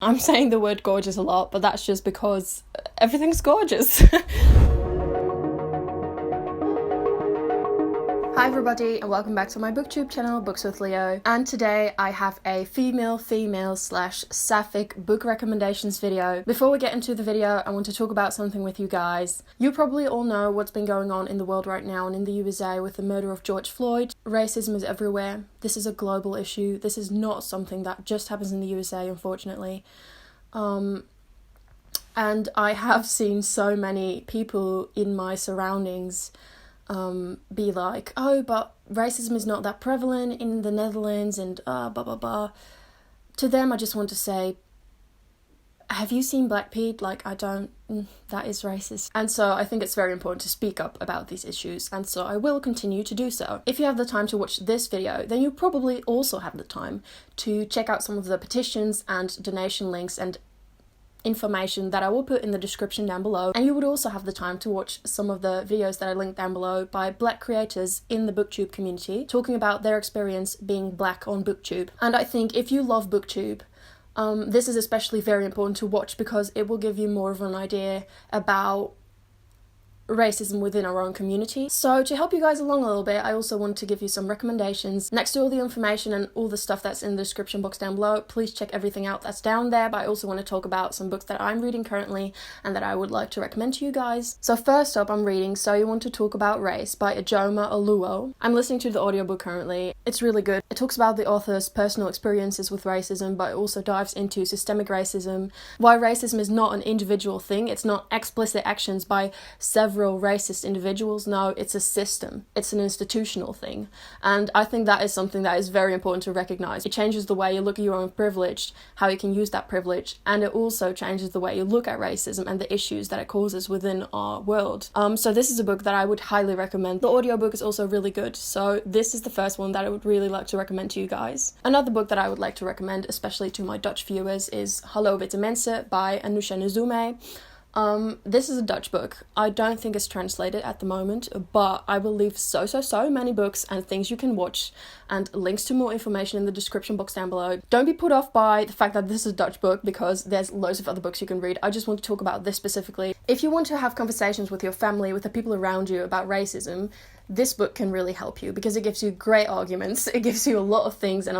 I'm saying the word gorgeous a lot, but that's just because everything's gorgeous. Hi everybody and welcome back to my booktube channel, Books with Leo, and today I have a female/sapphic book recommendations video. Before we get into the video, I want to talk about something with you guys. You probably all know what's been going on in the world right now and in the USA with the murder of George Floyd. Racism is everywhere. This is a global issue. This is not something that just happens in the USA, unfortunately. And I have seen so many people in my surroundings be like, oh, but racism is not that prevalent in the Netherlands and blah blah blah. To them I just want to say, have you seen Black Pete? Like, I don't, that is racist. And so I think it's very important to speak up about these issues, and so I will continue to do so. If you have the time to watch this video, then you probably also have the time to check out some of the petitions and donation links and information that I will put in the description down below, and you would also have the time to watch some of the videos that I linked down below by Black creators in the booktube community talking about their experience being Black on booktube. And I think if you love booktube, this is especially very important to watch because it will give you more of an idea about racism within our own community. So to help you guys along a little bit, I also want to give you some recommendations. Next to all the information and all the stuff that's in the description box down below, please check everything out that's down there, but I also want to talk about some books that I'm reading currently and that I would like to recommend to you guys. So first up, I'm reading So You Want to Talk About Race by Ijoma Oluo. I'm listening to the audiobook currently. It's really good. It talks about the author's personal experiences with racism, but it also dives into systemic racism, why racism is not an individual thing, it's not explicit actions by several racist individuals. No, it's a system. It's an institutional thing. And I think that is something that is very important to recognize. It changes the way you look at your own privilege, how you can use that privilege, and it also changes the way you look at racism and the issues that it causes within our world. So this is a book that I would highly recommend. The audiobook is also really good, so this is the first one that I would really like to recommend to you guys. Another book that I would like to recommend, especially to my Dutch viewers, is Hallo Witte Mensen by Anousha Nzume. This is a Dutch book. I don't think it's translated at the moment, but I will leave so many books and things you can watch and links to more information in the description box down below. Don't be put off by the fact that this is a Dutch book because there's loads of other books you can read. I just want to talk about this specifically. If you want to have conversations with your family, with the people around you about racism, this book can really help you because it gives you great arguments. It gives you a lot of things and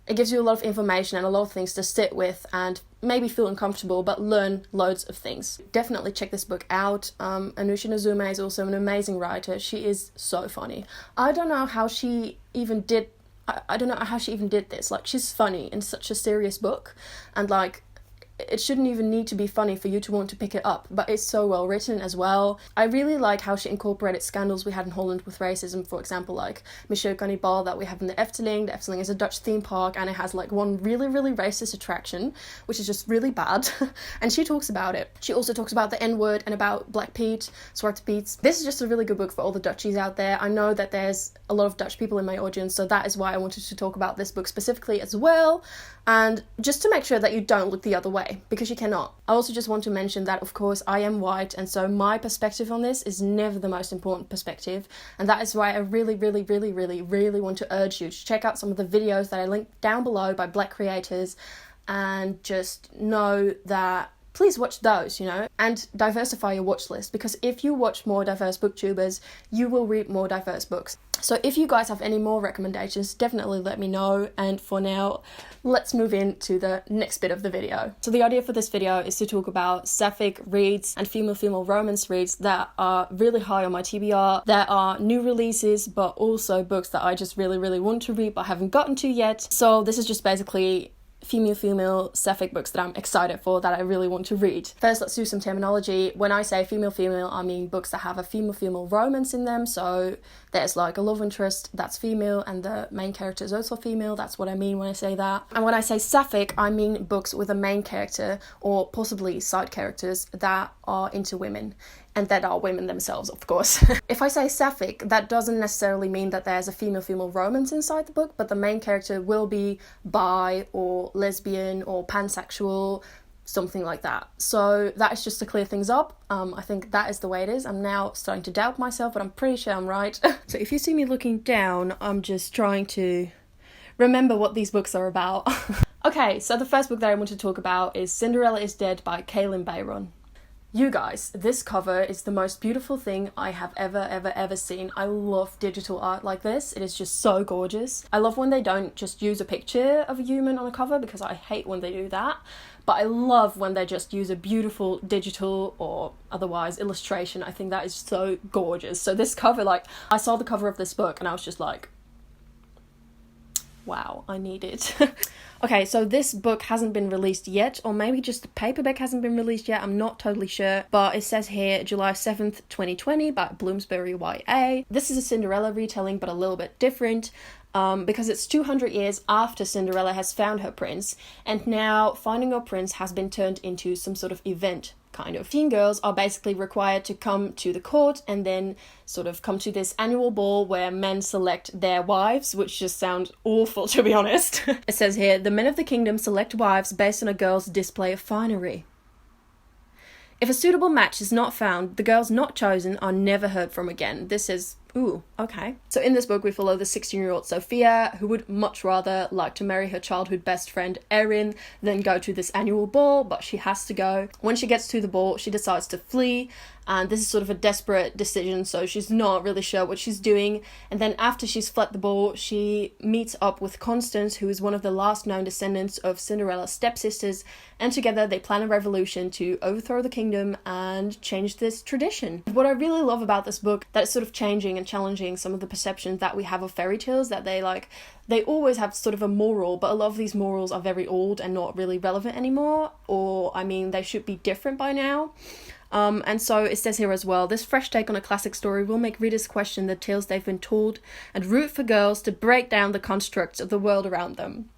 it gives you a lot of information and a lot of things to sit with and maybe feel uncomfortable, but learn loads of things. Definitely check this book out. Anousha Nzume is also an amazing writer. She is so funny. I don't know how she even did this. Like, she's funny in such a serious book, and like, it shouldn't even need to be funny for you to want to pick it up, but it's so well written as well. I really like how she incorporated scandals we had in Holland with racism, for example, like Monsieur Cannibal that we have in the Efteling. The Efteling is a Dutch theme park and it has like one really racist attraction, which is just really bad, and she talks about it. She also talks about the N-word and about Black Pete, Zwarte Piet. This is just a really good book for all the Dutchies out there. I know that there's a lot of Dutch people in my audience, so that is why I wanted to talk about this book specifically as well, and just to make sure that you don't look the other way, because you cannot. I also just want to mention that, of course, I am white, and so my perspective on this is never the most important perspective, and that is why I really want to urge you to check out some of the videos that I linked down below by Black creators, and just know that please watch those, and diversify your watch list, because if you watch more diverse booktubers, you will read more diverse books. So if you guys have any more recommendations, definitely let me know. And for now, let's move into the next bit of the video. So the idea for this video is to talk about sapphic reads and female romance reads that are really high on my TBR. There are new releases, but also books that I just really want to read but haven't gotten to yet. So this is just basically female sapphic books that I'm excited for, that I really want to read. First, let's do some terminology. When I say female, I mean books that have a female romance in them. So there's like a love interest that's female and the main character is also female. That's what I mean when I say that. And when I say sapphic, I mean books with a main character or possibly side characters that are into women, and that are women themselves, of course. If I say sapphic, that doesn't necessarily mean that there's a female romance inside the book, but the main character will be bi or lesbian or pansexual, something like that. So that is just to clear things up. I think that is the way it is. I'm now starting to doubt myself, but I'm pretty sure I'm right. So if you see me looking down, I'm just trying to remember what these books are about. Okay, so the first book that I want to talk about is Cinderella is Dead by Kaylin Bayron. You guys, this cover is the most beautiful thing I have ever seen. I love digital art like this. It is just so gorgeous. I love when they don't just use a picture of a human on a cover, because I hate when they do that. But I love when they just use a beautiful digital or otherwise illustration. I think that is so gorgeous. So this cover, like, I saw the cover of this book and I was just like, wow, I need it. Okay, so this book hasn't been released yet, or maybe just the paperback hasn't been released yet, I'm not totally sure, but it says here July 7th, 2020 by Bloomsbury YA. This is a Cinderella retelling, but a little bit different, because it's 200 years after Cinderella has found her prince, and now finding her prince has been turned into some sort of event. Kind of. Teen girls are basically required to come to the court and then sort of come to this annual ball where men select their wives, which just sounds awful, to be honest. It says here, the men of the kingdom select wives based on a girl's display of finery. If a suitable match is not found, the girls not chosen are never heard from again. This is, ooh, okay. So in this book, we follow the 16-year-old Sophia, who would much rather like to marry her childhood best friend Erin than go to this annual ball, but she has to go. When she gets to the ball, she decides to flee, and this is sort of a desperate decision, so she's not really sure what she's doing. And then after she's fled the ball, she meets up with Constance, who is one of the last known descendants of Cinderella's stepsisters, and together they plan a revolution to overthrow the kingdom and change this tradition. What I really love about this book, that it's sort of changing and challenging some of the perceptions that we have of fairy tales, that they always have sort of a moral, but a lot of these morals are very old and not really relevant anymore, or I mean they should be different by now. And so it says here as well, this fresh take on a classic story will make readers question the tales they've been told and root for girls to break down the constructs of the world around them.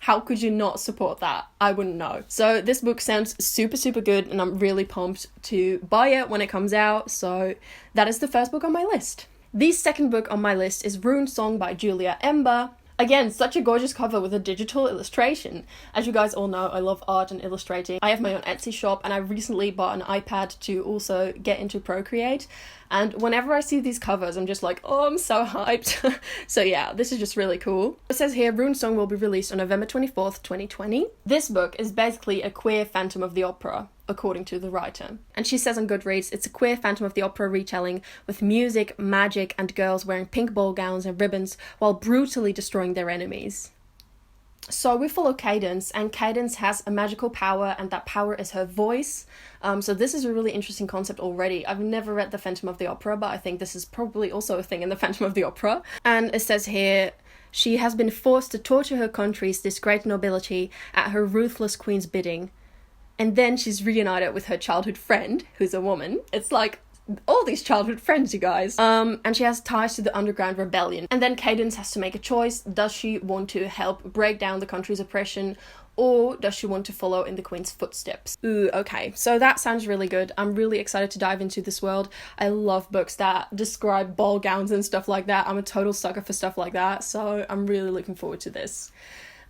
How could you not support that? I wouldn't know. So this book sounds super good, and I'm really pumped to buy it when it comes out. So that is the first book on my list. The second book on my list is Rune Song by Julia Ember. Again, such a gorgeous cover with a digital illustration. As you guys all know, I love art and illustrating. I have my own Etsy shop, and I recently bought an iPad to also get into Procreate. And whenever I see these covers, I'm just like, oh, I'm so hyped. So yeah, this is just really cool. It says here, Rune Song will be released on November 24th, 2020. This book is basically a queer Phantom of the Opera, according to the writer. And she says on Goodreads, it's a queer Phantom of the Opera retelling with music, magic, and girls wearing pink ball gowns and ribbons while brutally destroying their enemies. So we follow Cadence, and Cadence has a magical power, and that power is her voice. So this is a really interesting concept already. I've never read The Phantom of the Opera, but I think this is probably also a thing in The Phantom of the Opera. And it says here, she has been forced to torture her country's disgraced nobility at her ruthless queen's bidding. And then she's reunited with her childhood friend, who's a woman. It's like all these childhood friends, you guys. And she has ties to the underground rebellion. And then Cadence has to make a choice. Does she want to help break down the country's oppression, or does she want to follow in the queen's footsteps? Ooh, okay. So that sounds really good. I'm really excited to dive into this world. I love books that describe ball gowns and stuff like that. I'm a total sucker for stuff like that. So I'm really looking forward to this.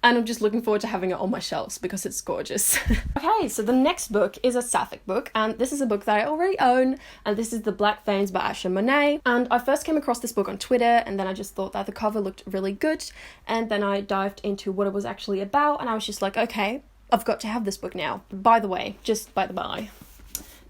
And I'm just looking forward to having it on my shelves because it's gorgeous. Okay, so the next book is a SAPPHIC book, and this is a book that I already own, and this is The Black Veins by Asha Monet. And I first came across this book on Twitter, and then I just thought that the cover looked really good, and then I dived into what it was actually about, and I was just like, okay, I've got to have this book now. By the way, just by the by,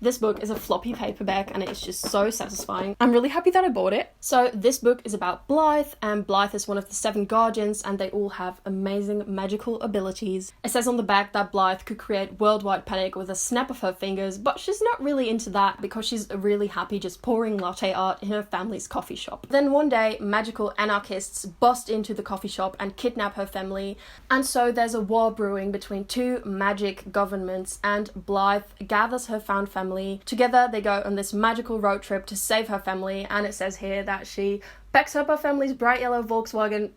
this book is a floppy paperback, and it's just so satisfying. I'm really happy that I bought it. So this book is about Blythe, and Blythe is one of the 7 guardians, and they all have amazing magical abilities. It says on the back that Blythe could create worldwide panic with a snap of her fingers, but she's not really into that because she's really happy just pouring latte art in her family's coffee shop. Then one day, magical anarchists bust into the coffee shop and kidnap her family, and so there's a war brewing between 2 magic governments, and Blythe gathers her found family. Together they go on this magical road trip to save her family, and it says here that she packs up her family's bright yellow Volkswagen,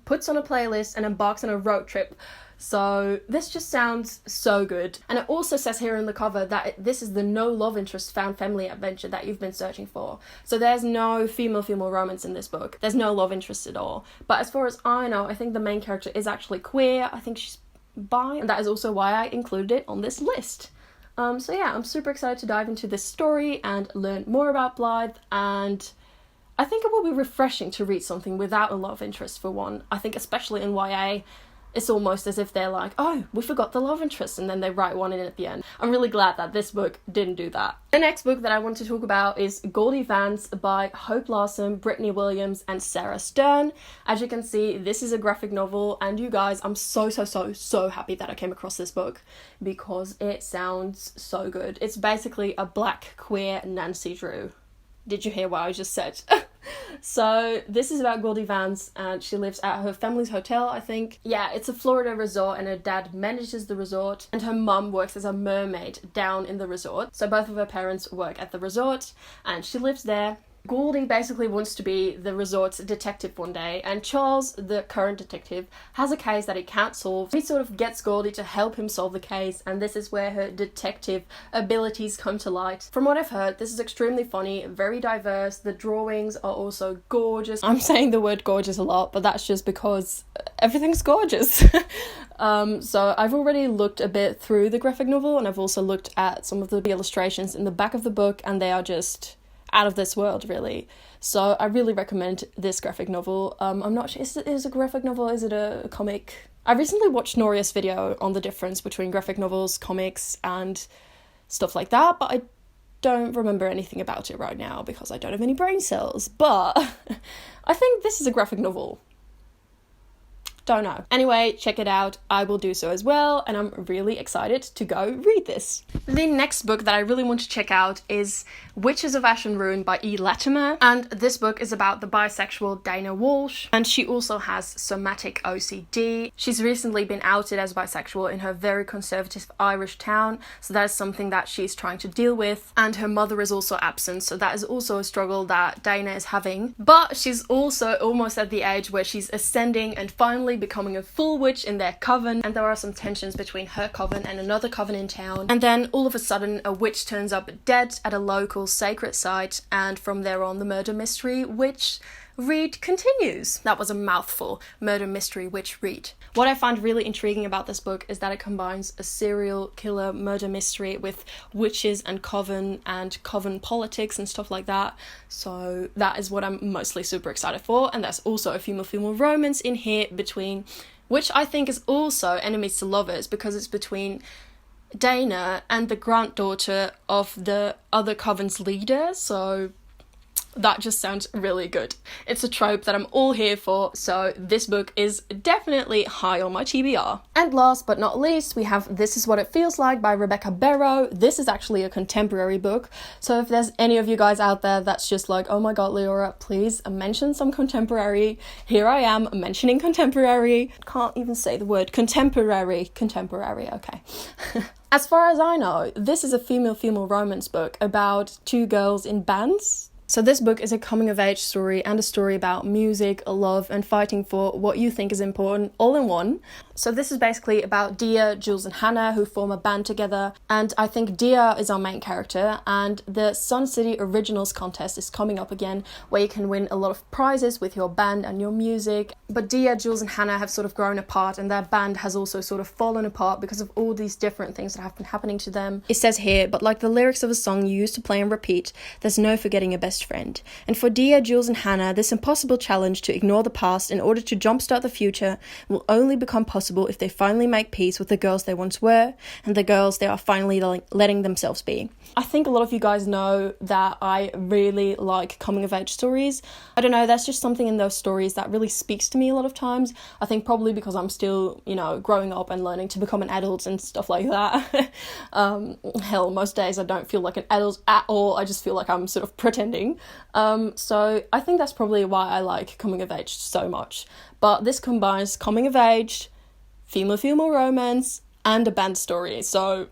puts on a playlist, and embarks on a road trip. So this just sounds so good. And it also says here in the cover that this is the no love interest found family adventure that you've been searching for. So there's no female romance in this book. There's no love interest at all. But as far as I know, I think the main character is actually queer. I think she's bi, and that is also why I included it on this list. So yeah, I'm super excited to dive into this story and learn more about Blythe, and I think it will be refreshing to read something without a love interest for one. I think especially in YA, It's almost as if they're like, oh, we forgot the love interest, and then they write one in at the end. I'm really glad that this book didn't do that. The next book that I want to talk about is Goldy Fans by Hope Larson, Brittany Williams, and Sarah Stern. As you can see, this is a graphic novel, and you guys, I'm so happy that I came across this book because it sounds so good. It's basically a black queer Nancy Drew. Did you hear what I just said? So this is about Goldy Fans, and she lives at her family's hotel, I think. Yeah, it's a Florida resort, and her dad manages the resort, and her mum works as a mermaid down in the resort. So both of her parents work at the resort, and she lives there. Goldy basically wants to be the resort's detective one day, and Charles, the current detective, has a case that he can't solve. He sort of gets Goldy to help him solve the case, and this is where her detective abilities come to light. From what I've heard, this is extremely funny, very diverse. The drawings are also gorgeous. I'm saying the word gorgeous a lot, but that's just because everything's gorgeous. So I've already looked a bit through the graphic novel, and I've also looked at some of the illustrations in the back of the book, and they are just out of this world, really. So I really recommend this graphic novel. I'm not sure, is it a graphic novel? Is it a comic? I recently watched Noria's video on the difference between graphic novels, comics, and stuff like that, but I don't remember anything about it right now because I don't have any brain cells. But I think this is a graphic novel. Don't know. Anyway, check it out. I will do so as well, and I'm really excited to go read this. The next book that I really want to check out is Witches of Ash and Ruin by E. Latimer, and this book is about the bisexual Dana Walsh, and she also has somatic OCD. She's recently been outed as bisexual in her very conservative Irish town, so that is something that she's trying to deal with, and her mother is also absent, so that is also a struggle that Dana is having. But she's also almost at the age where she's ascending and finally becoming a full witch in their coven, and there are some tensions between her coven and another coven in town, and then all of a sudden a witch turns up dead at a local sacred site, and from there on the murder mystery witch read continues. That was a mouthful. Murder mystery witch read. What I find really intriguing about this book is that it combines a serial killer murder mystery with witches and coven politics and stuff like that. So that is what I'm mostly super excited for, and there's also a female romance in here between, which I think is also enemies to lovers, because it's between Dana and the granddaughter of the other coven's leader, so that just sounds really good. It's a trope that I'm all here for, so this book is definitely high on my TBR. And last but not least, we have This Is What It Feels Like by Rebecca Barrow. This is actually a contemporary book, so if there's any of you guys out there that's just like, oh my god, Leora, please mention some contemporary, here I am mentioning contemporary. Can't even say the word contemporary, okay. As far as I know, this is a female romance book about two girls in bands. So this book is a coming-of-age story and a story about music, love, and fighting for what you think is important, all in one. So this is basically about Dia, Jules, and Hannah, who form a band together, and I think Dia is our main character, and the Sun City Originals contest is coming up again, where you can win a lot of prizes with your band and your music. But Dia, Jules, and Hannah have sort of grown apart, and their band has also sort of fallen apart because of all these different things that have been happening to them. It says here, but like the lyrics of a song you used to play and repeat, there's no forgetting a best friend. And for Dia, Jules, and Hannah, this impossible challenge to ignore the past in order to jumpstart the future will only become possible if they finally make peace with the girls they once were and the girls they are finally letting themselves be. I think a lot of you guys know that I really like coming-of-age stories. I don't know, there's just something in those stories that really speaks to me a lot of times. I think probably because I'm still, growing up and learning to become an adult and stuff like that. Hell, most days I don't feel like an adult at all. I just feel like I'm sort of pretending. So I think that's probably why I like coming of age so much. But this combines coming of age, female romance, and a band story. So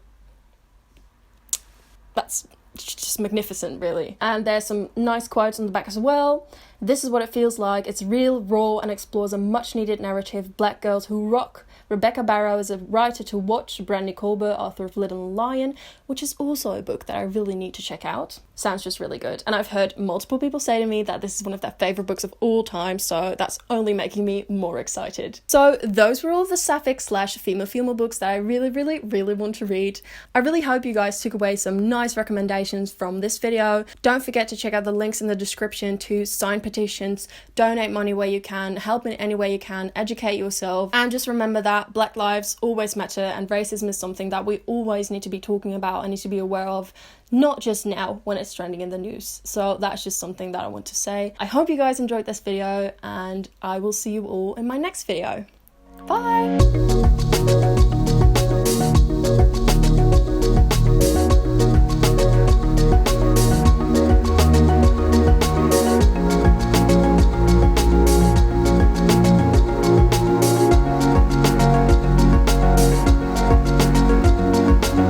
that's just magnificent, really. And there's some nice quotes on the back as well. This is what it feels like. It's real, raw, and explores a much-needed narrative. Black girls who rock. Rebecca Barrow is a writer to watch. Brandy Colbert, author of Little Lion, which is also a book that I really need to check out. Sounds just really good. And I've heard multiple people say to me that this is one of their favourite books of all time, so that's only making me more excited. So those were all the sapphic/female books that I really want to read. I really hope you guys took away some nice recommendations recommendations from this video. Don't forget to check out the links in the description to sign petitions, donate money where you can, help in any way you can, educate yourself, and just remember that Black lives always matter and racism is something that we always need to be talking about and need to be aware of, not just now when it's trending in the news. So that's just something that I want to say. I hope you guys enjoyed this video, and I will see you all in my next video. Bye!